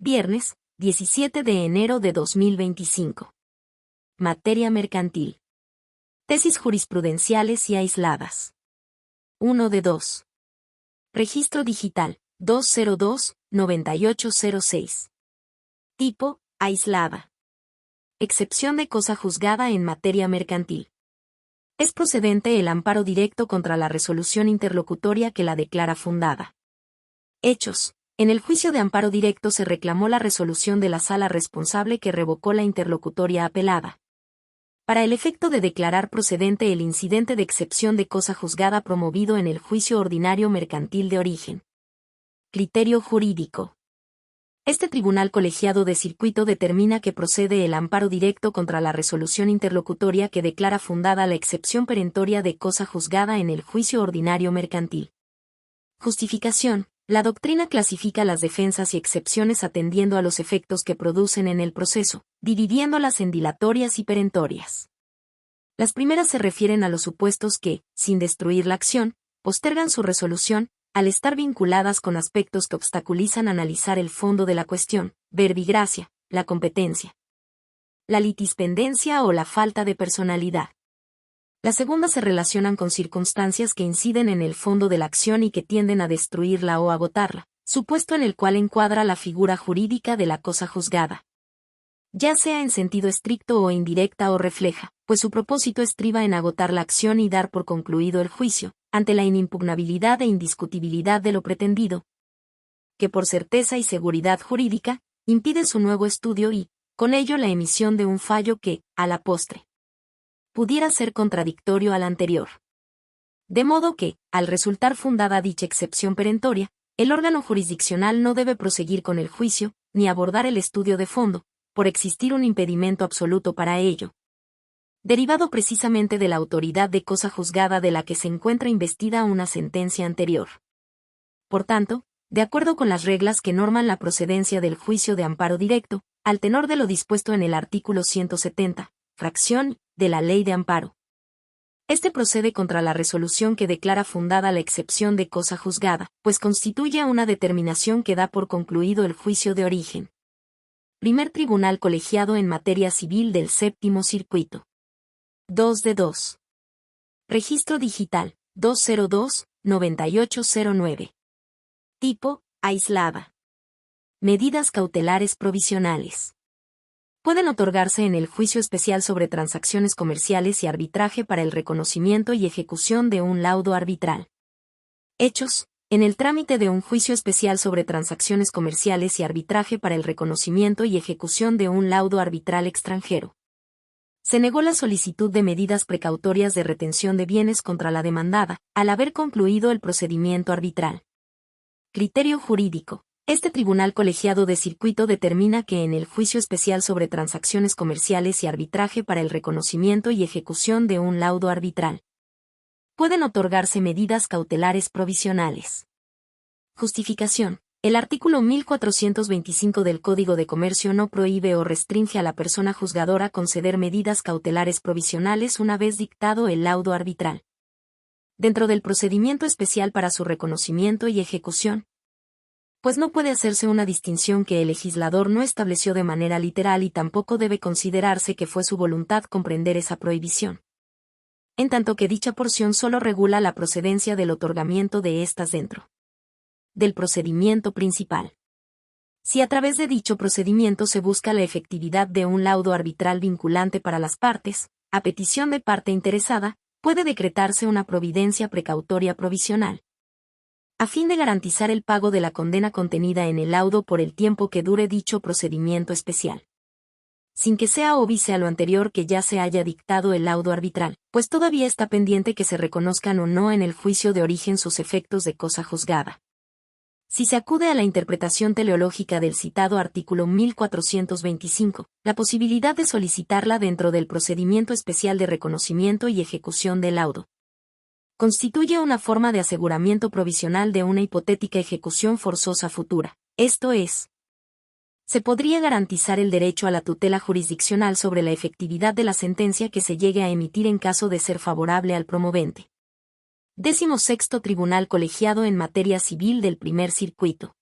Viernes, 17 de enero de 2025. Materia mercantil. Tesis jurisprudenciales y aisladas. 1 de 2. Registro digital, 202-9806. Tipo, aislada. Excepción de cosa juzgada en materia mercantil. Es procedente el amparo directo contra la resolución interlocutoria que la declara fundada. Hechos. En el juicio de amparo directo se reclamó la resolución de la sala responsable que revocó la interlocutoria apelada. Para el efecto de declarar procedente el incidente de excepción de cosa juzgada promovido en el juicio ordinario mercantil de origen. Criterio jurídico. Este tribunal colegiado de circuito determina que procede el amparo directo contra la resolución interlocutoria que declara fundada la excepción perentoria de cosa juzgada en el juicio ordinario mercantil. Justificación. La doctrina clasifica las defensas y excepciones atendiendo a los efectos que producen en el proceso, dividiéndolas en dilatorias y perentorias. Las primeras se refieren a los supuestos que, sin destruir la acción, postergan su resolución, al estar vinculadas con aspectos que obstaculizan analizar el fondo de la cuestión, verbigracia, la competencia, la litispendencia o la falta de personalidad. Las segundas se relacionan con circunstancias que inciden en el fondo de la acción y que tienden a destruirla o agotarla, supuesto en el cual encuadra la figura jurídica de la cosa juzgada. Ya sea en sentido estricto o indirecta o refleja, pues su propósito estriba en agotar la acción y dar por concluido el juicio, ante la inimpugnabilidad e indiscutibilidad de lo pretendido, que por certeza y seguridad jurídica, impide su nuevo estudio y, con ello la emisión de un fallo que, a la postre, pudiera ser contradictorio al anterior. De modo que, al resultar fundada dicha excepción perentoria, el órgano jurisdiccional no debe proseguir con el juicio, ni abordar el estudio de fondo, por existir un impedimento absoluto para ello, derivado precisamente de la autoridad de cosa juzgada de la que se encuentra investida una sentencia anterior. Por tanto, de acuerdo con las reglas que norman la procedencia del juicio de amparo directo, al tenor de lo dispuesto en el artículo 170, fracción, de la Ley de Amparo. Este procede contra la resolución que declara fundada la excepción de cosa juzgada, pues constituye una determinación que da por concluido el juicio de origen. Primer Tribunal Colegiado en Materia Civil del Séptimo Circuito. 2 de 2. Registro digital, 202-9809. Tipo, aislada. Medidas cautelares provisionales. Pueden otorgarse en el juicio especial sobre transacciones comerciales y arbitraje para el reconocimiento y ejecución de un laudo arbitral. Hechos. En el trámite de un juicio especial sobre transacciones comerciales y arbitraje para el reconocimiento y ejecución de un laudo arbitral extranjero, se negó la solicitud de medidas precautorias de retención de bienes contra la demandada, al haber concluido el procedimiento arbitral. Criterio jurídico. Este tribunal colegiado de circuito determina que en el juicio especial sobre transacciones comerciales y arbitraje para el reconocimiento y ejecución de un laudo arbitral, pueden otorgarse medidas cautelares provisionales. Justificación. El artículo 1425 del Código de Comercio no prohíbe o restringe a la persona juzgadora conceder medidas cautelares provisionales una vez dictado el laudo arbitral, dentro del procedimiento especial para su reconocimiento y ejecución, pues no puede hacerse una distinción que el legislador no estableció de manera literal y tampoco debe considerarse que fue su voluntad comprender esa prohibición, en tanto que dicha porción solo regula la procedencia del otorgamiento de estas dentro del procedimiento principal. Si a través de dicho procedimiento se busca la efectividad de un laudo arbitral vinculante para las partes, a petición de parte interesada, puede decretarse una providencia precautoria provisional, a fin de garantizar el pago de la condena contenida en el laudo por el tiempo que dure dicho procedimiento especial, sin que sea óbice a lo anterior que ya se haya dictado el laudo arbitral, pues todavía está pendiente que se reconozcan o no en el juicio de origen sus efectos de cosa juzgada. Si se acude a la interpretación teleológica del citado artículo 1425, la posibilidad de solicitarla dentro del procedimiento especial de reconocimiento y ejecución del laudo constituye una forma de aseguramiento provisional de una hipotética ejecución forzosa futura, esto es, se podría garantizar el derecho a la tutela jurisdiccional sobre la efectividad de la sentencia que se llegue a emitir en caso de ser favorable al promovente. 16º Tribunal Colegiado en Materia Civil del Primer Circuito.